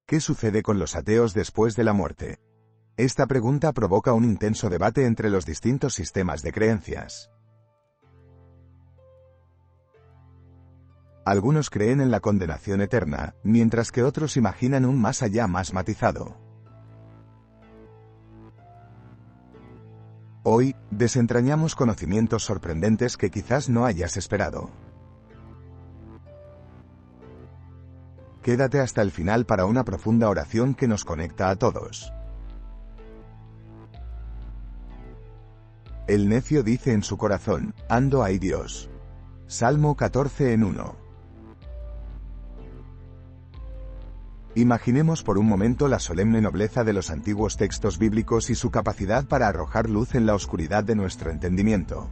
¿Qué sucede con los ateos después de la muerte? Esta pregunta provoca un intenso debate entre los distintos sistemas de creencias. Algunos creen en la condenación eterna, mientras que otros imaginan un más allá más matizado. Hoy, desentrañamos conocimientos sorprendentes que quizás no hayas esperado. Quédate hasta el final para una profunda oración que nos conecta a todos. El necio dice en su corazón, ando hay Dios. Salmo 14:1. Imaginemos por un momento la solemne nobleza de los antiguos textos bíblicos y su capacidad para arrojar luz en la oscuridad de nuestro entendimiento.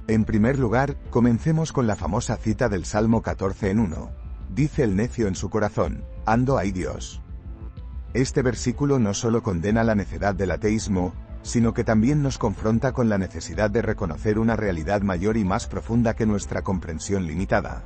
En primer lugar, comencemos con la famosa cita del Salmo 14:1. Dice el necio en su corazón, ando hay Dios. Este versículo no solo condena la necedad del ateísmo, sino que también nos confronta con la necesidad de reconocer una realidad mayor y más profunda que nuestra comprensión limitada.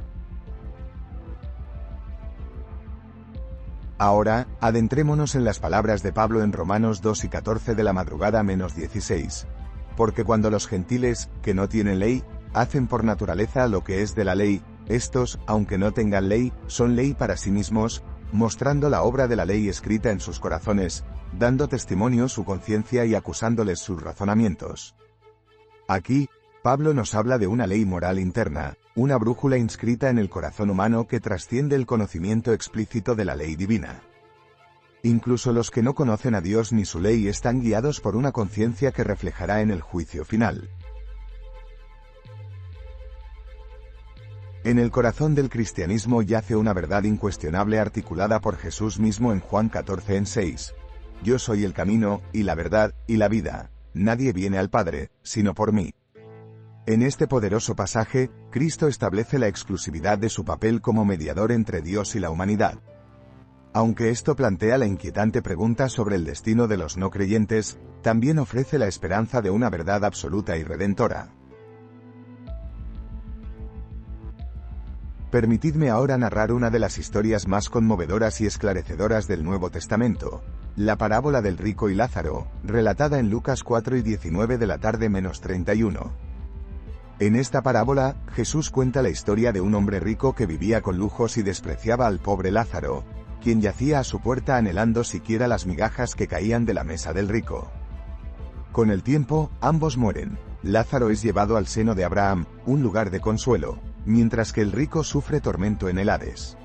Ahora, adentrémonos en las palabras de Pablo en Romanos 2:14 de la madrugada -16. Porque cuando los gentiles, que no tienen ley, hacen por naturaleza lo que es de la ley, estos, aunque no tengan ley, son ley para sí mismos, mostrando la obra de la ley escrita en sus corazones, dando testimonio su conciencia y acusándoles sus razonamientos. Aquí, Pablo nos habla de una ley moral interna, una brújula inscrita en el corazón humano que trasciende el conocimiento explícito de la ley divina. Incluso los que no conocen a Dios ni su ley están guiados por una conciencia que reflejará en el juicio final. En el corazón del cristianismo yace una verdad incuestionable articulada por Jesús mismo en Juan 14:6. Yo soy el camino, y la verdad, y la vida. Nadie viene al Padre, sino por mí. En este poderoso pasaje, Cristo establece la exclusividad de su papel como mediador entre Dios y la humanidad. Aunque esto plantea la inquietante pregunta sobre el destino de los no creyentes, también ofrece la esperanza de una verdad absoluta y redentora. Permitidme ahora narrar una de las historias más conmovedoras y esclarecedoras del Nuevo Testamento, la parábola del rico y Lázaro, relatada en Lucas 4:19 de la tarde -31. En esta parábola, Jesús cuenta la historia de un hombre rico que vivía con lujos y despreciaba al pobre Lázaro, quien yacía a su puerta anhelando siquiera las migajas que caían de la mesa del rico. Con el tiempo, ambos mueren. Lázaro es llevado al seno de Abraham, un lugar de consuelo, mientras que el rico sufre tormento en el Hades.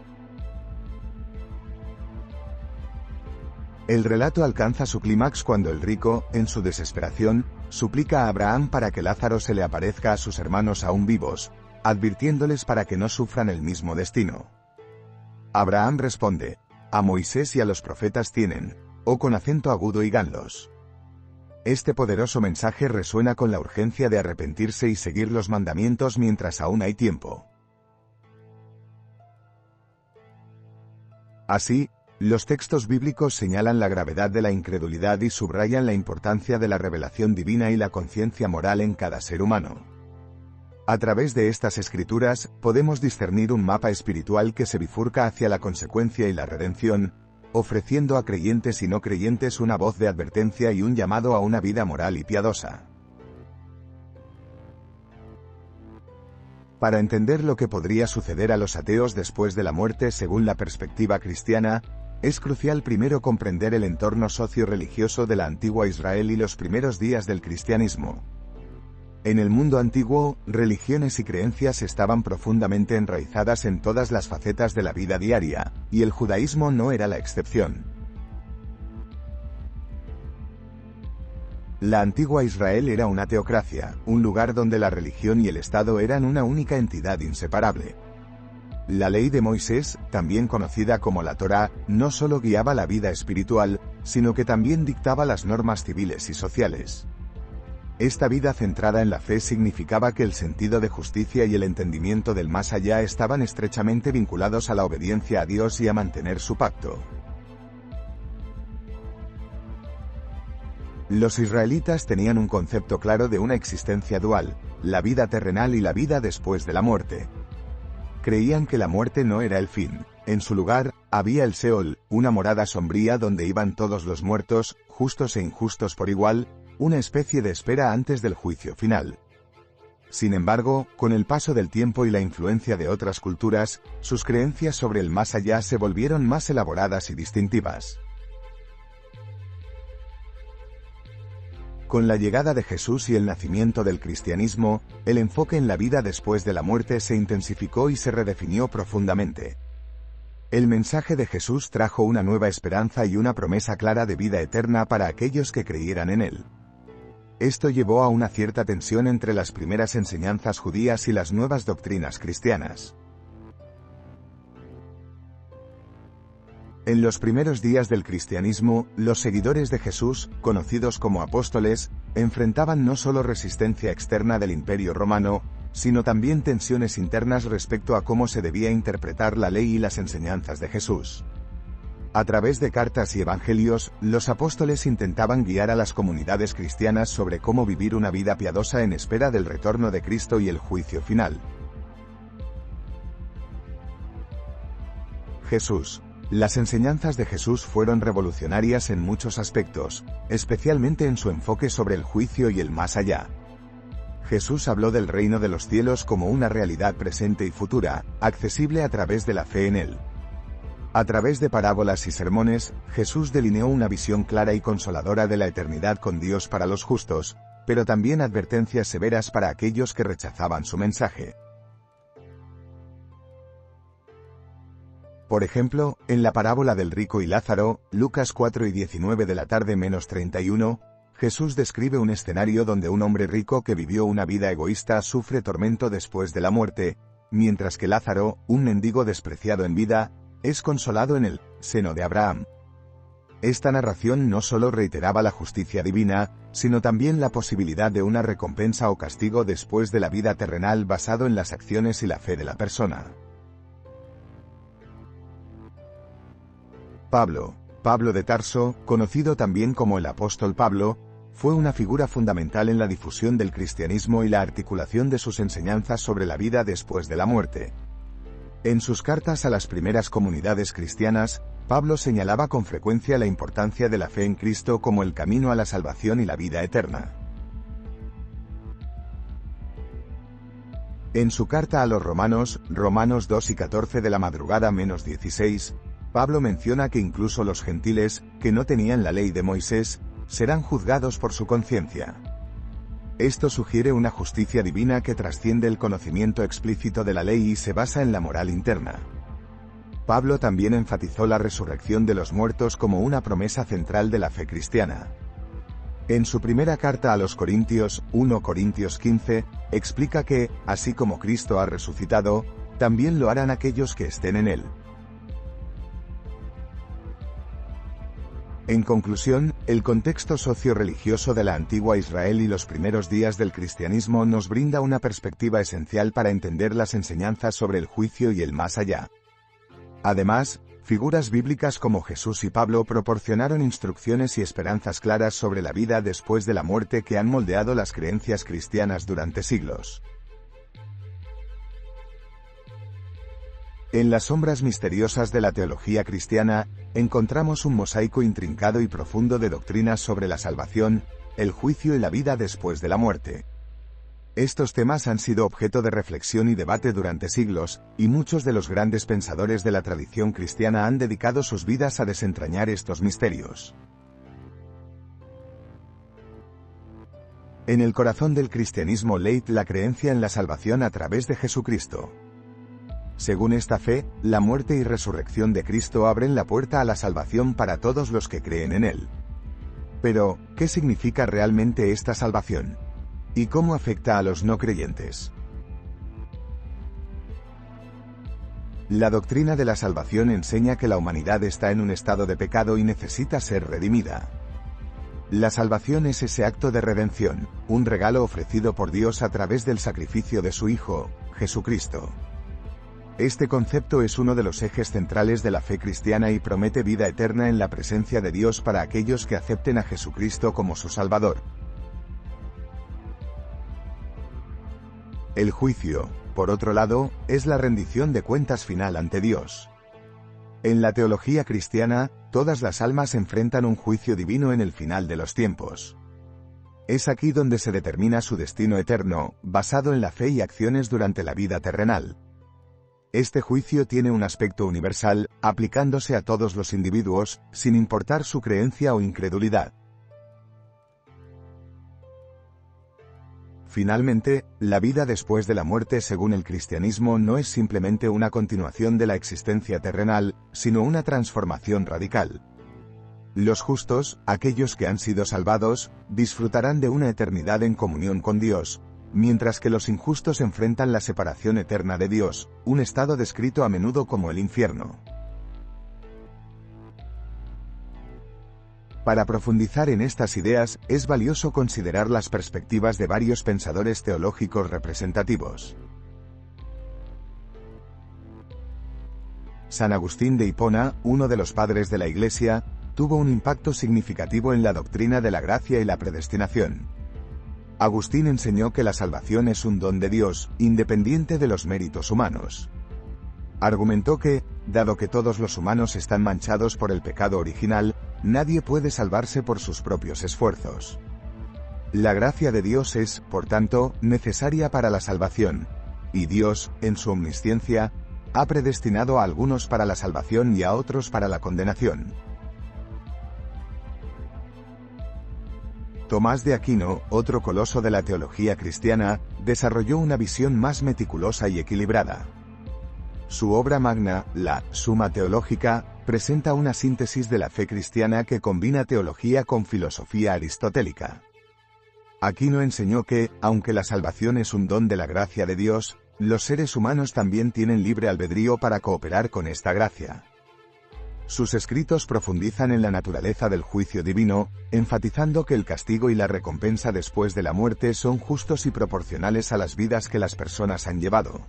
El relato alcanza su clímax cuando el rico, en su desesperación, suplica a Abraham para que Lázaro se le aparezca a sus hermanos aún vivos, advirtiéndoles para que no sufran el mismo destino. Abraham responde, a Moisés y a los profetas tienen, o con acento agudo y ganlos. Este poderoso mensaje resuena con la urgencia de arrepentirse y seguir los mandamientos mientras aún hay tiempo. Así, los textos bíblicos señalan la gravedad de la incredulidad y subrayan la importancia de la revelación divina y la conciencia moral en cada ser humano. A través de estas escrituras, podemos discernir un mapa espiritual que se bifurca hacia la consecuencia y la redención, ofreciendo a creyentes y no creyentes una voz de advertencia y un llamado a una vida moral y piadosa. Para entender lo que podría suceder a los ateos después de la muerte según la perspectiva cristiana, es crucial primero comprender el entorno socio-religioso de la antigua Israel y los primeros días del cristianismo. En el mundo antiguo, religiones y creencias estaban profundamente enraizadas en todas las facetas de la vida diaria, y el judaísmo no era la excepción. La antigua Israel era una teocracia, un lugar donde la religión y el Estado eran una única entidad inseparable. La ley de Moisés, también conocida como la Torá, no solo guiaba la vida espiritual, sino que también dictaba las normas civiles y sociales. Esta vida centrada en la fe significaba que el sentido de justicia y el entendimiento del más allá estaban estrechamente vinculados a la obediencia a Dios y a mantener su pacto. Los israelitas tenían un concepto claro de una existencia dual, la vida terrenal y la vida después de la muerte. Creían que la muerte no era el fin, En su lugar, había el Seol, una morada sombría donde iban todos los muertos, justos e injustos por igual, una especie de espera antes del juicio final. Sin embargo, con el paso del tiempo y la influencia de otras culturas, sus creencias sobre el más allá se volvieron más elaboradas y distintivas. Con la llegada de Jesús y el nacimiento del cristianismo, el enfoque en la vida después de la muerte se intensificó y se redefinió profundamente. El mensaje de Jesús trajo una nueva esperanza y una promesa clara de vida eterna para aquellos que creyeran en él. Esto llevó a una cierta tensión entre las primeras enseñanzas judías y las nuevas doctrinas cristianas. En los primeros días del cristianismo, los seguidores de Jesús, conocidos como apóstoles, enfrentaban no solo resistencia externa del Imperio Romano, sino también tensiones internas respecto a cómo se debía interpretar la ley y las enseñanzas de Jesús. A través de cartas y evangelios, los apóstoles intentaban guiar a las comunidades cristianas sobre cómo vivir una vida piadosa en espera del retorno de Cristo y el juicio final. Jesús. Las enseñanzas de Jesús fueron revolucionarias en muchos aspectos, especialmente en su enfoque sobre el juicio y el más allá. Jesús habló del reino de los cielos como una realidad presente y futura, accesible a través de la fe en él. A través de parábolas y sermones, Jesús delineó una visión clara y consoladora de la eternidad con Dios para los justos, pero también advertencias severas para aquellos que rechazaban su mensaje. Por ejemplo, en la parábola del rico y Lázaro, Lucas 4 y 19 de la tarde menos 31, Jesús describe un escenario donde un hombre rico que vivió una vida egoísta sufre tormento después de la muerte, mientras que Lázaro, un mendigo despreciado en vida, es consolado en el seno de Abraham. Esta narración no solo reiteraba la justicia divina, sino también la posibilidad de una recompensa o castigo después de la vida terrenal basado en las acciones y la fe de la persona. Pablo de Tarso, conocido también como el apóstol Pablo, fue una figura fundamental en la difusión del cristianismo y la articulación de sus enseñanzas sobre la vida después de la muerte. En sus cartas a las primeras comunidades cristianas, Pablo señalaba con frecuencia la importancia de la fe en Cristo como el camino a la salvación y la vida eterna. En su carta a los Romanos, Romanos 2 y 14 de la madrugada menos 16, Pablo menciona que incluso los gentiles, que no tenían la ley de Moisés, serán juzgados por su conciencia. Esto sugiere una justicia divina que trasciende el conocimiento explícito de la ley y se basa en la moral interna. Pablo también enfatizó la resurrección de los muertos como una promesa central de la fe cristiana. En su primera carta a los Corintios, 1 Corintios 15, explica que, así como Cristo ha resucitado, también lo harán aquellos que estén en él. En conclusión, el contexto socio-religioso de la antigua Israel y los primeros días del cristianismo nos brinda una perspectiva esencial para entender las enseñanzas sobre el juicio y el más allá. Además, figuras bíblicas como Jesús y Pablo proporcionaron instrucciones y esperanzas claras sobre la vida después de la muerte que han moldeado las creencias cristianas durante siglos. En las sombras misteriosas de la teología cristiana, encontramos un mosaico intrincado y profundo de doctrinas sobre la salvación, el juicio y la vida después de la muerte. Estos temas han sido objeto de reflexión y debate durante siglos, y muchos de los grandes pensadores de la tradición cristiana han dedicado sus vidas a desentrañar estos misterios. En el corazón del cristianismo late la creencia en la salvación a través de Jesucristo. Según esta fe, la muerte y resurrección de Cristo abren la puerta a la salvación para todos los que creen en él. Pero, ¿qué significa realmente esta salvación? ¿Y cómo afecta a los no creyentes? La doctrina de la salvación enseña que la humanidad está en un estado de pecado y necesita ser redimida. La salvación es ese acto de redención, un regalo ofrecido por Dios a través del sacrificio de su Hijo, Jesucristo. Este concepto es uno de los ejes centrales de la fe cristiana y promete vida eterna en la presencia de Dios para aquellos que acepten a Jesucristo como su Salvador. El juicio, por otro lado, es la rendición de cuentas final ante Dios. En la teología cristiana, todas las almas enfrentan un juicio divino en el final de los tiempos. Es aquí donde se determina su destino eterno, basado en la fe y acciones durante la vida terrenal. Este juicio tiene un aspecto universal, aplicándose a todos los individuos, sin importar su creencia o incredulidad. Finalmente, la vida después de la muerte según el cristianismo no es simplemente una continuación de la existencia terrenal, sino una transformación radical. Los justos, aquellos que han sido salvados, disfrutarán de una eternidad en comunión con Dios, mientras que los injustos enfrentan la separación eterna de Dios, un estado descrito a menudo como el infierno. Para profundizar en estas ideas, es valioso considerar las perspectivas de varios pensadores teológicos representativos. San Agustín de Hipona, uno de los padres de la Iglesia, tuvo un impacto significativo en la doctrina de la gracia y la predestinación. Agustín enseñó que la salvación es un don de Dios, independiente de los méritos humanos. Argumentó que, dado que todos los humanos están manchados por el pecado original, nadie puede salvarse por sus propios esfuerzos. La gracia de Dios es, por tanto, necesaria para la salvación, y Dios, en su omnisciencia, ha predestinado a algunos para la salvación y a otros para la condenación. Tomás de Aquino, otro coloso de la teología cristiana, desarrolló una visión más meticulosa y equilibrada. Su obra magna, la Summa Theologica, presenta una síntesis de la fe cristiana que combina teología con filosofía aristotélica. Aquino enseñó que, aunque la salvación es un don de la gracia de Dios, los seres humanos también tienen libre albedrío para cooperar con esta gracia. Sus escritos profundizan en la naturaleza del juicio divino, enfatizando que el castigo y la recompensa después de la muerte son justos y proporcionales a las vidas que las personas han llevado.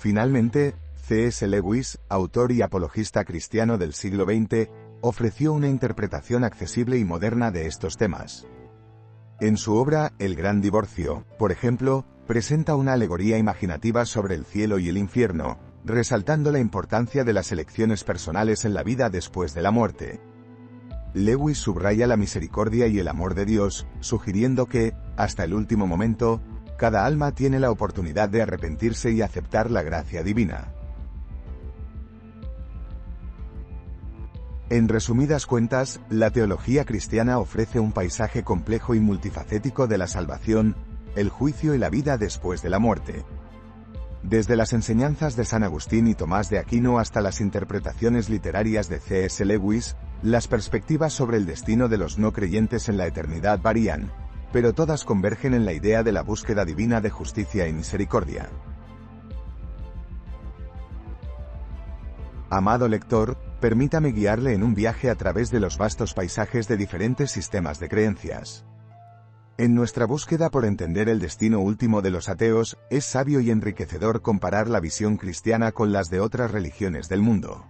Finalmente, C.S. Lewis, autor y apologista cristiano del siglo XX, ofreció una interpretación accesible y moderna de estos temas. En su obra, El Gran Divorcio, por ejemplo, presenta una alegoría imaginativa sobre el cielo y el infierno, resaltando la importancia de las elecciones personales en la vida después de la muerte. Lewis subraya la misericordia y el amor de Dios, sugiriendo que, hasta el último momento, cada alma tiene la oportunidad de arrepentirse y aceptar la gracia divina. En resumidas cuentas, la teología cristiana ofrece un paisaje complejo y multifacético de la salvación, el juicio y la vida después de la muerte. Desde las enseñanzas de San Agustín y Tomás de Aquino hasta las interpretaciones literarias de C.S. Lewis, las perspectivas sobre el destino de los no creyentes en la eternidad varían, pero todas convergen en la idea de la búsqueda divina de justicia y misericordia. Amado lector, permítame guiarle en un viaje a través de los vastos paisajes de diferentes sistemas de creencias. En nuestra búsqueda por entender el destino último de los ateos, es sabio y enriquecedor comparar la visión cristiana con las de otras religiones del mundo.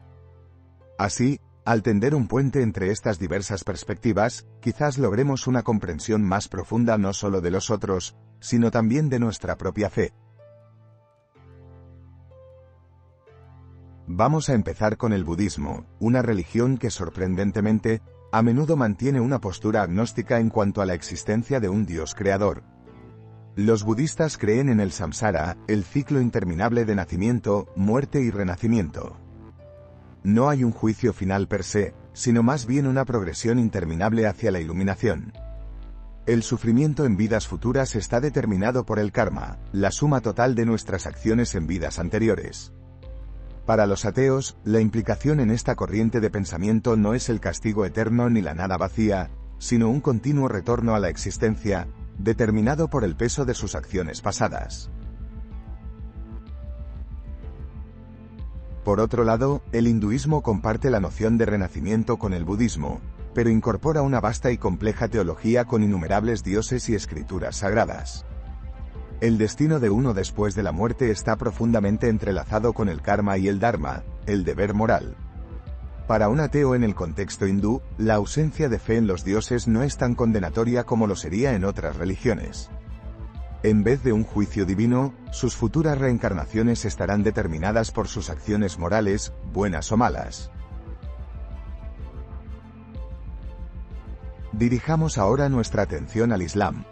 Así, al tender un puente entre estas diversas perspectivas, quizás logremos una comprensión más profunda no solo de los otros, sino también de nuestra propia fe. Vamos a empezar con el budismo, una religión que sorprendentemente, a menudo mantiene una postura agnóstica en cuanto a la existencia de un Dios creador. Los budistas creen en el samsara, el ciclo interminable de nacimiento, muerte y renacimiento. No hay un juicio final per se, sino más bien una progresión interminable hacia la iluminación. El sufrimiento en vidas futuras está determinado por el karma, la suma total de nuestras acciones en vidas anteriores. Para los ateos, la implicación en esta corriente de pensamiento no es el castigo eterno ni la nada vacía, sino un continuo retorno a la existencia, determinado por el peso de sus acciones pasadas. Por otro lado, el hinduismo comparte la noción de renacimiento con el budismo, pero incorpora una vasta y compleja teología con innumerables dioses y escrituras sagradas. El destino de uno después de la muerte está profundamente entrelazado con el karma y el dharma, el deber moral. Para un ateo en el contexto hindú, la ausencia de fe en los dioses no es tan condenatoria como lo sería en otras religiones. En vez de un juicio divino, sus futuras reencarnaciones estarán determinadas por sus acciones morales, buenas o malas. Dirijamos ahora nuestra atención al Islam.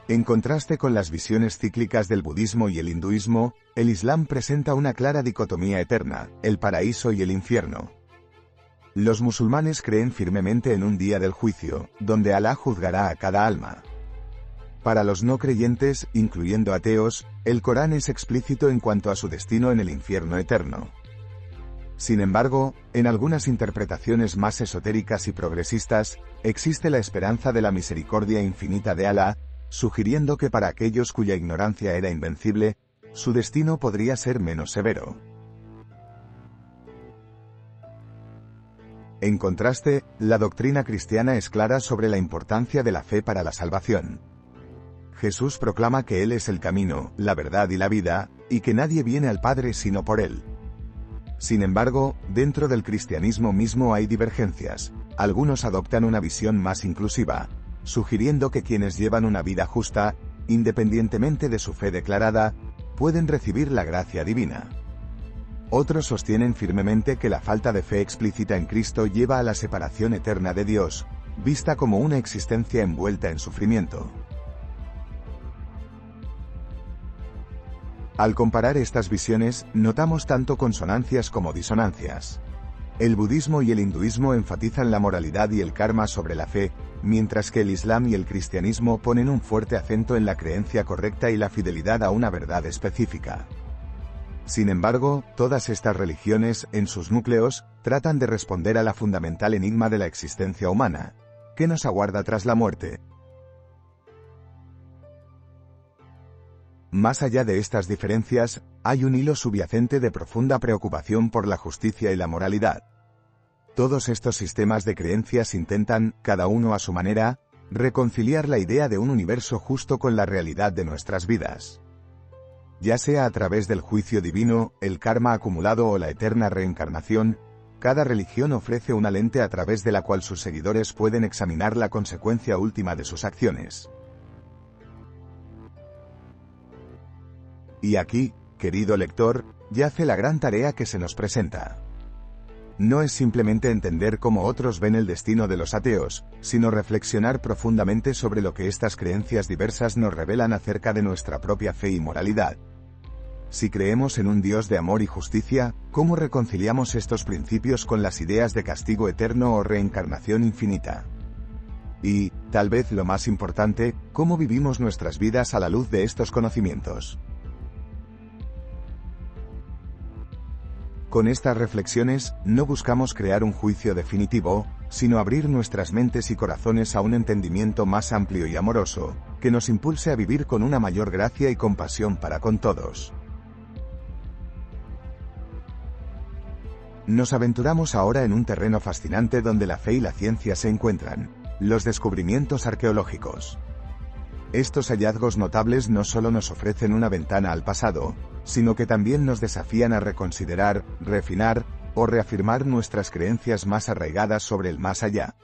En contraste con las visiones cíclicas del budismo y el hinduismo, el Islam presenta una clara dicotomía eterna, el paraíso y el infierno. Los musulmanes creen firmemente en un día del juicio, donde Alá juzgará a cada alma. Para los no creyentes, incluyendo ateos, el Corán es explícito en cuanto a su destino en el infierno eterno. Sin embargo, en algunas interpretaciones más esotéricas y progresistas, existe la esperanza de la misericordia infinita de Alá, sugiriendo que para aquellos cuya ignorancia era invencible, su destino podría ser menos severo. En contraste, la doctrina cristiana es clara sobre la importancia de la fe para la salvación. Jesús proclama que Él es el camino, la verdad y la vida, y que nadie viene al Padre sino por Él. Sin embargo, dentro del cristianismo mismo hay divergencias. Algunos adoptan una visión más inclusiva, sugiriendo que quienes llevan una vida justa, independientemente de su fe declarada, pueden recibir la gracia divina. Otros sostienen firmemente que la falta de fe explícita en Cristo lleva a la separación eterna de Dios, vista como una existencia envuelta en sufrimiento. Al comparar estas visiones, notamos tanto consonancias como disonancias. El budismo y el hinduismo enfatizan la moralidad y el karma sobre la fe, mientras que el islam y el cristianismo ponen un fuerte acento en la creencia correcta y la fidelidad a una verdad específica. Sin embargo, todas estas religiones, en sus núcleos, tratan de responder a la fundamental enigma de la existencia humana. ¿Qué nos aguarda tras la muerte? Más allá de estas diferencias, hay un hilo subyacente de profunda preocupación por la justicia y la moralidad. Todos estos sistemas de creencias intentan, cada uno a su manera, reconciliar la idea de un universo justo con la realidad de nuestras vidas. Ya sea a través del juicio divino, el karma acumulado o la eterna reencarnación, cada religión ofrece una lente a través de la cual sus seguidores pueden examinar la consecuencia última de sus acciones. Y aquí, querido lector, yace la gran tarea que se nos presenta. No es simplemente entender cómo otros ven el destino de los ateos, sino reflexionar profundamente sobre lo que estas creencias diversas nos revelan acerca de nuestra propia fe y moralidad. Si creemos en un Dios de amor y justicia, ¿cómo reconciliamos estos principios con las ideas de castigo eterno o reencarnación infinita? Y, tal vez lo más importante, ¿cómo vivimos nuestras vidas a la luz de estos conocimientos? Con estas reflexiones, no buscamos crear un juicio definitivo, sino abrir nuestras mentes y corazones a un entendimiento más amplio y amoroso, que nos impulse a vivir con una mayor gracia y compasión para con todos. Nos aventuramos ahora en un terreno fascinante donde la fe y la ciencia se encuentran: los descubrimientos arqueológicos. Estos hallazgos notables no solo nos ofrecen una ventana al pasado, sino que también nos desafían a reconsiderar, refinar o reafirmar nuestras creencias más arraigadas sobre el más allá.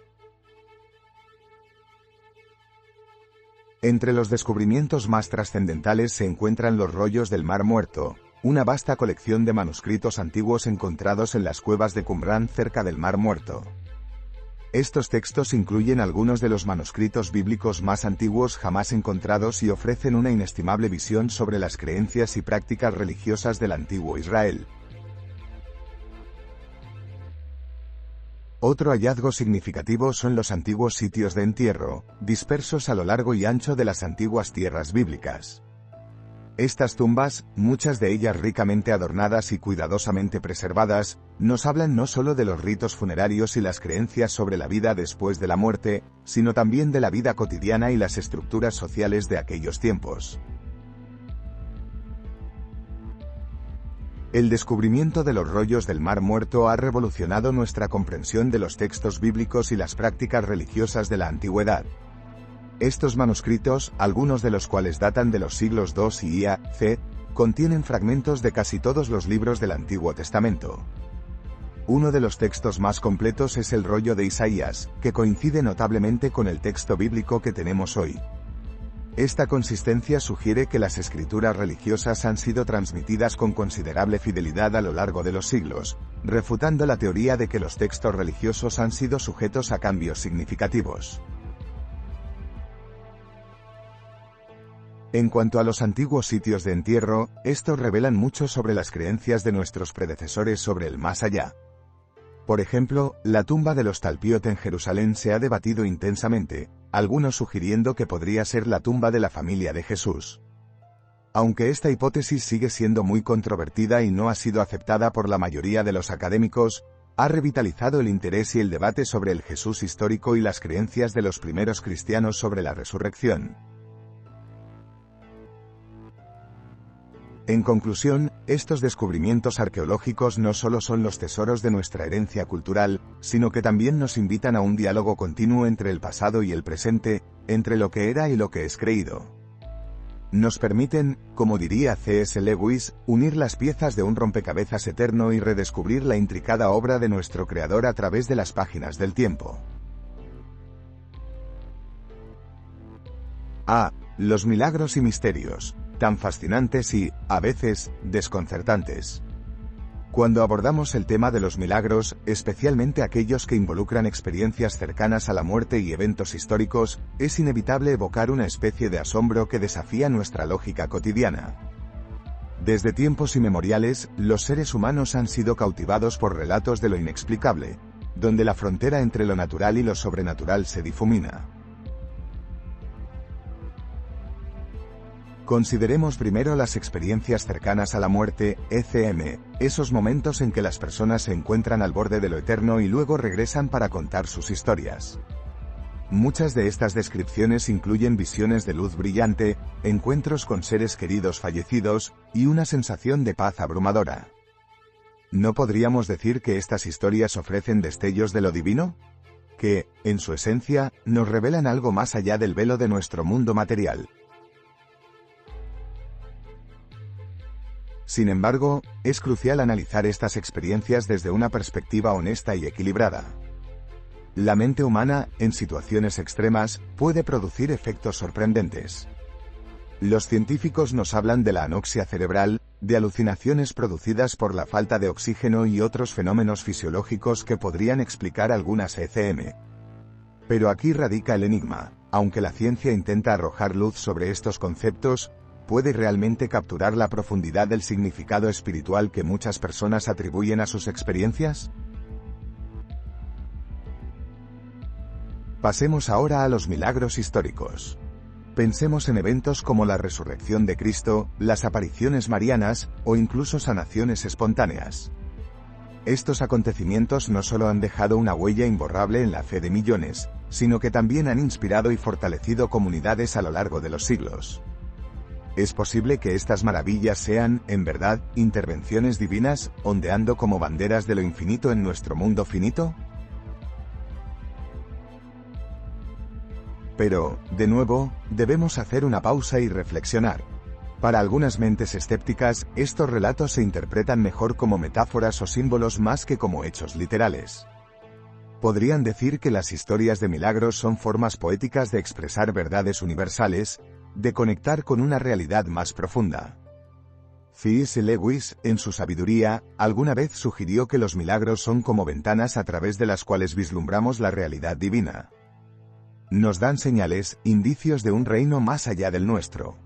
Entre los descubrimientos más trascendentales se encuentran los rollos del Mar Muerto, una vasta colección de manuscritos antiguos encontrados en las cuevas de Qumrán cerca del Mar Muerto. Estos textos incluyen algunos de los manuscritos bíblicos más antiguos jamás encontrados y ofrecen una inestimable visión sobre las creencias y prácticas religiosas del antiguo Israel. Otro hallazgo significativo son los antiguos sitios de entierro, dispersos a lo largo y ancho de las antiguas tierras bíblicas. Estas tumbas, muchas de ellas ricamente adornadas y cuidadosamente preservadas, nos hablan no solo de los ritos funerarios y las creencias sobre la vida después de la muerte, sino también de la vida cotidiana y las estructuras sociales de aquellos tiempos. El descubrimiento de los rollos del Mar Muerto ha revolucionado nuestra comprensión de los textos bíblicos y las prácticas religiosas de la antigüedad. Estos manuscritos, algunos de los cuales datan de los siglos II y I.a.C., contienen fragmentos de casi todos los libros del Antiguo Testamento. Uno de los textos más completos es el rollo de Isaías, que coincide notablemente con el texto bíblico que tenemos hoy. Esta consistencia sugiere que las escrituras religiosas han sido transmitidas con considerable fidelidad a lo largo de los siglos, refutando la teoría de que los textos religiosos han sido sujetos a cambios significativos. En cuanto a los antiguos sitios de entierro, estos revelan mucho sobre las creencias de nuestros predecesores sobre el más allá. Por ejemplo, la tumba de los Talpiot en Jerusalén se ha debatido intensamente, algunos sugiriendo que podría ser la tumba de la familia de Jesús. Aunque esta hipótesis sigue siendo muy controvertida y no ha sido aceptada por la mayoría de los académicos, ha revitalizado el interés y el debate sobre el Jesús histórico y las creencias de los primeros cristianos sobre la resurrección. En conclusión, estos descubrimientos arqueológicos no solo son los tesoros de nuestra herencia cultural, sino que también nos invitan a un diálogo continuo entre el pasado y el presente, entre lo que era y lo que es creído. Nos permiten, como diría C.S. Lewis, unir las piezas de un rompecabezas eterno y redescubrir la intricada obra de nuestro Creador a través de las páginas del tiempo. Los milagros y misterios, tan fascinantes y, a veces, desconcertantes. Cuando abordamos el tema de los milagros, especialmente aquellos que involucran experiencias cercanas a la muerte y eventos históricos, es inevitable evocar una especie de asombro que desafía nuestra lógica cotidiana. Desde tiempos inmemoriales, los seres humanos han sido cautivados por relatos de lo inexplicable, donde la frontera entre lo natural y lo sobrenatural se difumina. Consideremos primero las experiencias cercanas a la muerte, ECM, esos momentos en que las personas se encuentran al borde de lo eterno y luego regresan para contar sus historias. Muchas de estas descripciones incluyen visiones de luz brillante, encuentros con seres queridos fallecidos, y una sensación de paz abrumadora. ¿No podríamos decir que estas historias ofrecen destellos de lo divino? Que, en su esencia, nos revelan algo más allá del velo de nuestro mundo material. Sin embargo, es crucial analizar estas experiencias desde una perspectiva honesta y equilibrada. La mente humana, en situaciones extremas, puede producir efectos sorprendentes. Los científicos nos hablan de la anoxia cerebral, de alucinaciones producidas por la falta de oxígeno y otros fenómenos fisiológicos que podrían explicar algunas ECM. Pero aquí radica el enigma. Aunque la ciencia intenta arrojar luz sobre estos conceptos, ¿puede realmente capturar la profundidad del significado espiritual que muchas personas atribuyen a sus experiencias? Pasemos ahora a los milagros históricos. Pensemos en eventos como la resurrección de Cristo, las apariciones marianas, o incluso sanaciones espontáneas. Estos acontecimientos no solo han dejado una huella imborrable en la fe de millones, sino que también han inspirado y fortalecido comunidades a lo largo de los siglos. ¿Es posible que estas maravillas sean, en verdad, intervenciones divinas, ondeando como banderas de lo infinito en nuestro mundo finito? Pero, de nuevo, debemos hacer una pausa y reflexionar. Para algunas mentes escépticas, estos relatos se interpretan mejor como metáforas o símbolos más que como hechos literales. Podrían decir que las historias de milagros son formas poéticas de expresar verdades universales, de conectar con una realidad más profunda. C.S. Lewis, en su sabiduría, alguna vez sugirió que los milagros son como ventanas a través de las cuales vislumbramos la realidad divina. Nos dan señales, indicios de un reino más allá del nuestro.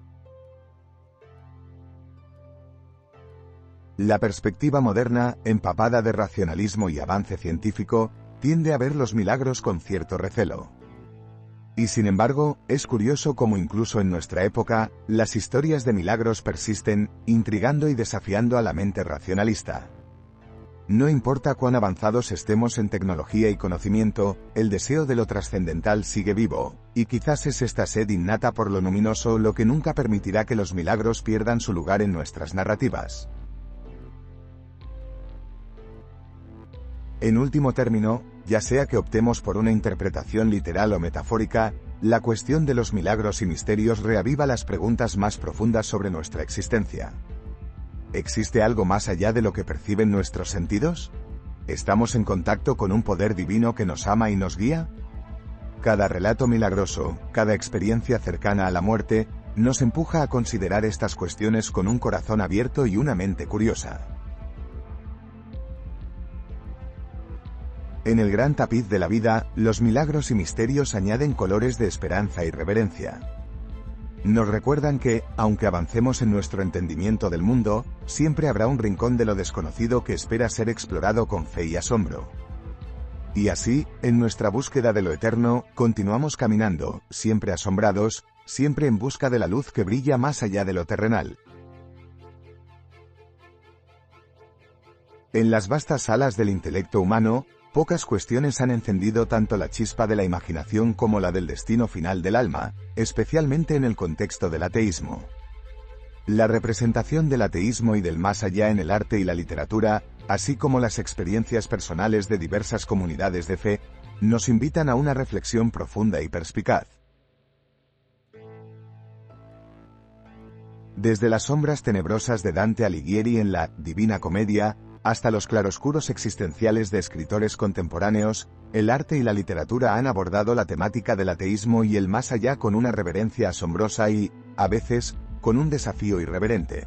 La perspectiva moderna, empapada de racionalismo y avance científico, tiende a ver los milagros con cierto recelo. Y sin embargo, es curioso cómo incluso en nuestra época, las historias de milagros persisten, intrigando y desafiando a la mente racionalista. No importa cuán avanzados estemos en tecnología y conocimiento, el deseo de lo trascendental sigue vivo, y quizás es esta sed innata por lo luminoso lo que nunca permitirá que los milagros pierdan su lugar en nuestras narrativas. En último término, ya sea que optemos por una interpretación literal o metafórica, la cuestión de los milagros y misterios reaviva las preguntas más profundas sobre nuestra existencia. ¿Existe algo más allá de lo que perciben nuestros sentidos? ¿Estamos en contacto con un poder divino que nos ama y nos guía? Cada relato milagroso, cada experiencia cercana a la muerte, nos empuja a considerar estas cuestiones con un corazón abierto y una mente curiosa. En el gran tapiz de la vida, los milagros y misterios añaden colores de esperanza y reverencia. Nos recuerdan que, aunque avancemos en nuestro entendimiento del mundo, siempre habrá un rincón de lo desconocido que espera ser explorado con fe y asombro. Y así, en nuestra búsqueda de lo eterno, continuamos caminando, siempre asombrados, siempre en busca de la luz que brilla más allá de lo terrenal. En las vastas salas del intelecto humano, pocas cuestiones han encendido tanto la chispa de la imaginación como la del destino final del alma, especialmente en el contexto del ateísmo. La representación del ateísmo y del más allá en el arte y la literatura, así como las experiencias personales de diversas comunidades de fe, nos invitan a una reflexión profunda y perspicaz. Desde las sombras tenebrosas de Dante Alighieri en la Divina Comedia, hasta los claroscuros existenciales de escritores contemporáneos, el arte y la literatura han abordado la temática del ateísmo y el más allá con una reverencia asombrosa y, a veces, con un desafío irreverente.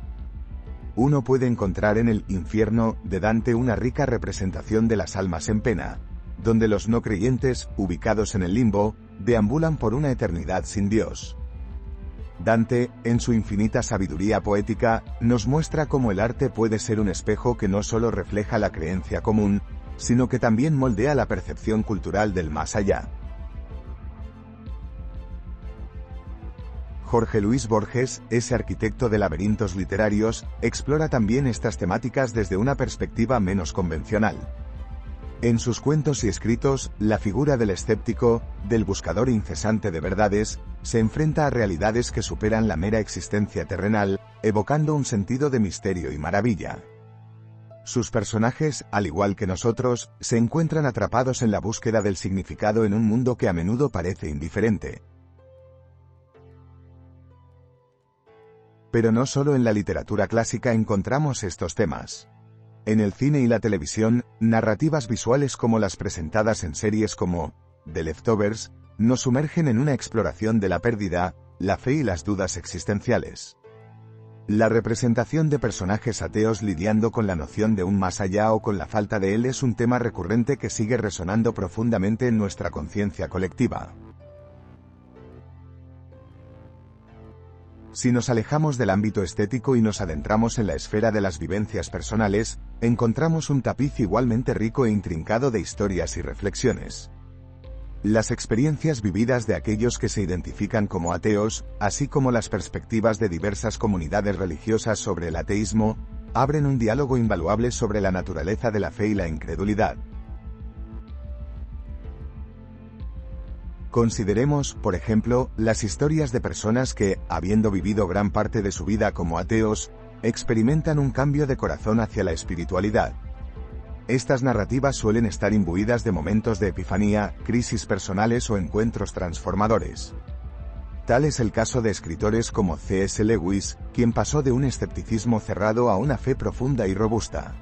Uno puede encontrar en el Infierno de Dante una rica representación de las almas en pena, donde los no creyentes, ubicados en el limbo, deambulan por una eternidad sin Dios. Dante, en su infinita sabiduría poética, nos muestra cómo el arte puede ser un espejo que no solo refleja la creencia común, sino que también moldea la percepción cultural del más allá. Jorge Luis Borges, ese arquitecto de laberintos literarios, explora también estas temáticas desde una perspectiva menos convencional. En sus cuentos y escritos, la figura del escéptico, del buscador incesante de verdades, se enfrenta a realidades que superan la mera existencia terrenal, evocando un sentido de misterio y maravilla. Sus personajes, al igual que nosotros, se encuentran atrapados en la búsqueda del significado en un mundo que a menudo parece indiferente. Pero no solo en la literatura clásica encontramos estos temas. En el cine y la televisión, narrativas visuales como las presentadas en series como The Leftovers, nos sumergen en una exploración de la pérdida, la fe y las dudas existenciales. La representación de personajes ateos lidiando con la noción de un más allá o con la falta de él es un tema recurrente que sigue resonando profundamente en nuestra conciencia colectiva. Si nos alejamos del ámbito estético y nos adentramos en la esfera de las vivencias personales, encontramos un tapiz igualmente rico e intrincado de historias y reflexiones. Las experiencias vividas de aquellos que se identifican como ateos, así como las perspectivas de diversas comunidades religiosas sobre el ateísmo, abren un diálogo invaluable sobre la naturaleza de la fe y la incredulidad. Consideremos, por ejemplo, las historias de personas que, habiendo vivido gran parte de su vida como ateos, experimentan un cambio de corazón hacia la espiritualidad. Estas narrativas suelen estar imbuidas de momentos de epifanía, crisis personales o encuentros transformadores. Tal es el caso de escritores como C.S. Lewis, quien pasó de un escepticismo cerrado a una fe profunda y robusta.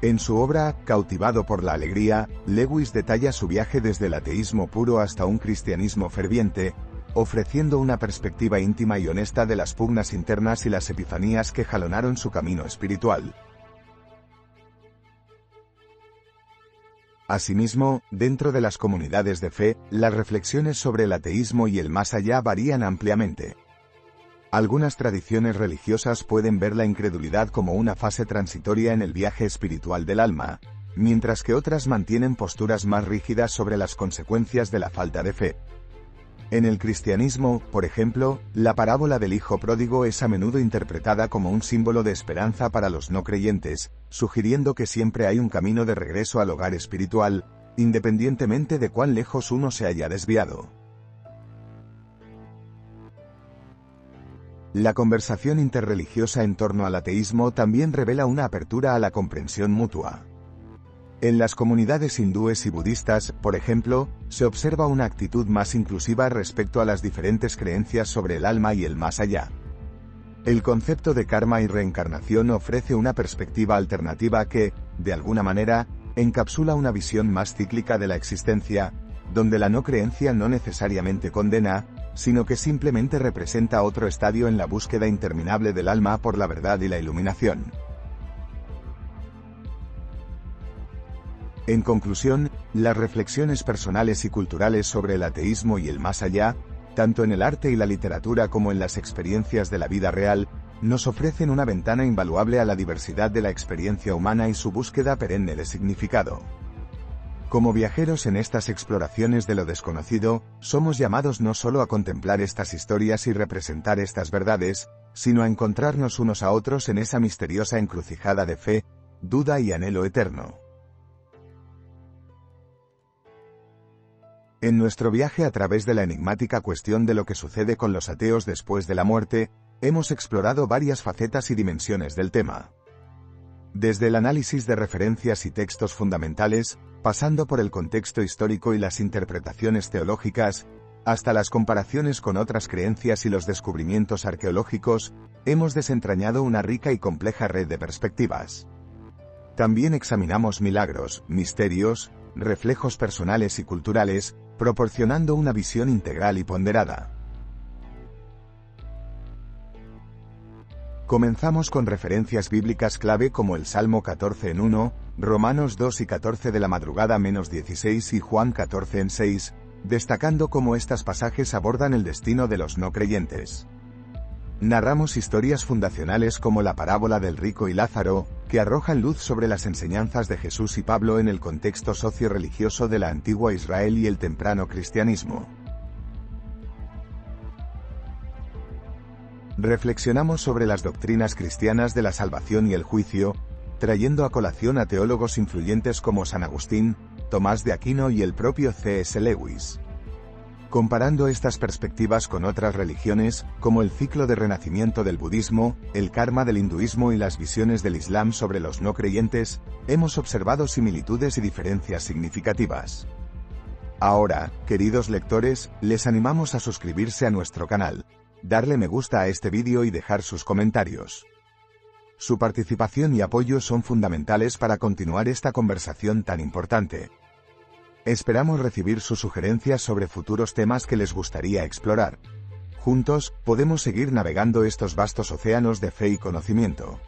En su obra, Cautivado por la alegría, Lewis detalla su viaje desde el ateísmo puro hasta un cristianismo ferviente, ofreciendo una perspectiva íntima y honesta de las pugnas internas y las epifanías que jalonaron su camino espiritual. Asimismo, dentro de las comunidades de fe, las reflexiones sobre el ateísmo y el más allá varían ampliamente. Algunas tradiciones religiosas pueden ver la incredulidad como una fase transitoria en el viaje espiritual del alma, mientras que otras mantienen posturas más rígidas sobre las consecuencias de la falta de fe. En el cristianismo, por ejemplo, la parábola del hijo pródigo es a menudo interpretada como un símbolo de esperanza para los no creyentes, sugiriendo que siempre hay un camino de regreso al hogar espiritual, independientemente de cuán lejos uno se haya desviado. La conversación interreligiosa en torno al ateísmo también revela una apertura a la comprensión mutua. En las comunidades hindúes y budistas, por ejemplo, se observa una actitud más inclusiva respecto a las diferentes creencias sobre el alma y el más allá. El concepto de karma y reencarnación ofrece una perspectiva alternativa que, de alguna manera, encapsula una visión más cíclica de la existencia, donde la no creencia no necesariamente condena, sino que simplemente representa otro estadio en la búsqueda interminable del alma por la verdad y la iluminación. En conclusión, las reflexiones personales y culturales sobre el ateísmo y el más allá, tanto en el arte y la literatura como en las experiencias de la vida real, nos ofrecen una ventana invaluable a la diversidad de la experiencia humana y su búsqueda perenne de significado. Como viajeros en estas exploraciones de lo desconocido, somos llamados no solo a contemplar estas historias y representar estas verdades, sino a encontrarnos unos a otros en esa misteriosa encrucijada de fe, duda y anhelo eterno. En nuestro viaje a través de la enigmática cuestión de lo que sucede con los ateos después de la muerte, hemos explorado varias facetas y dimensiones del tema. Desde el análisis de referencias y textos fundamentales, pasando por el contexto histórico y las interpretaciones teológicas, hasta las comparaciones con otras creencias y los descubrimientos arqueológicos, hemos desentrañado una rica y compleja red de perspectivas. También examinamos milagros, misterios, reflejos personales y culturales, proporcionando una visión integral y ponderada. Comenzamos con referencias bíblicas clave como el Salmo 14 en 1, Romanos 2 y 14 de la madrugada -16 y Juan 14 en 6, destacando cómo estos pasajes abordan el destino de los no creyentes. Narramos historias fundacionales como la parábola del rico y Lázaro, que arrojan luz sobre las enseñanzas de Jesús y Pablo en el contexto socio-religioso de la antigua Israel y el temprano cristianismo. Reflexionamos sobre las doctrinas cristianas de la salvación y el juicio, trayendo a colación a teólogos influyentes como San Agustín, Tomás de Aquino y el propio C.S. Lewis. Comparando estas perspectivas con otras religiones, como el ciclo de renacimiento del budismo, el karma del hinduismo y las visiones del islam sobre los no creyentes, hemos observado similitudes y diferencias significativas. Ahora, queridos lectores, les animamos a suscribirse a nuestro canal, darle me gusta a este vídeo y dejar sus comentarios. Su participación y apoyo son fundamentales para continuar esta conversación tan importante. Esperamos recibir sus sugerencias sobre futuros temas que les gustaría explorar. Juntos, podemos seguir navegando estos vastos océanos de fe y conocimiento.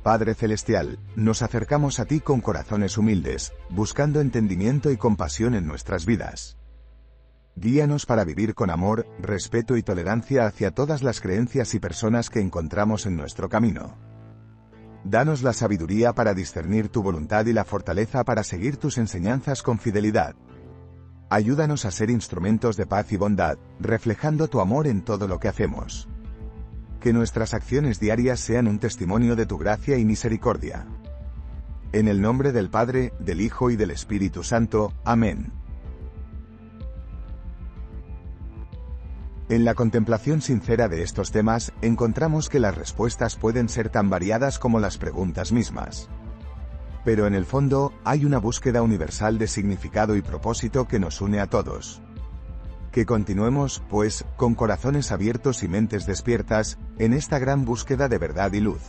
Padre Celestial, nos acercamos a ti con corazones humildes, buscando entendimiento y compasión en nuestras vidas. Guíanos para vivir con amor, respeto y tolerancia hacia todas las creencias y personas que encontramos en nuestro camino. Danos la sabiduría para discernir tu voluntad y la fortaleza para seguir tus enseñanzas con fidelidad. Ayúdanos a ser instrumentos de paz y bondad, reflejando tu amor en todo lo que hacemos. Que nuestras acciones diarias sean un testimonio de tu gracia y misericordia. En el nombre del Padre, del Hijo y del Espíritu Santo. Amén. En la contemplación sincera de estos temas, encontramos que las respuestas pueden ser tan variadas como las preguntas mismas. Pero en el fondo, hay una búsqueda universal de significado y propósito que nos une a todos. Que continuemos, pues, con corazones abiertos y mentes despiertas, en esta gran búsqueda de verdad y luz.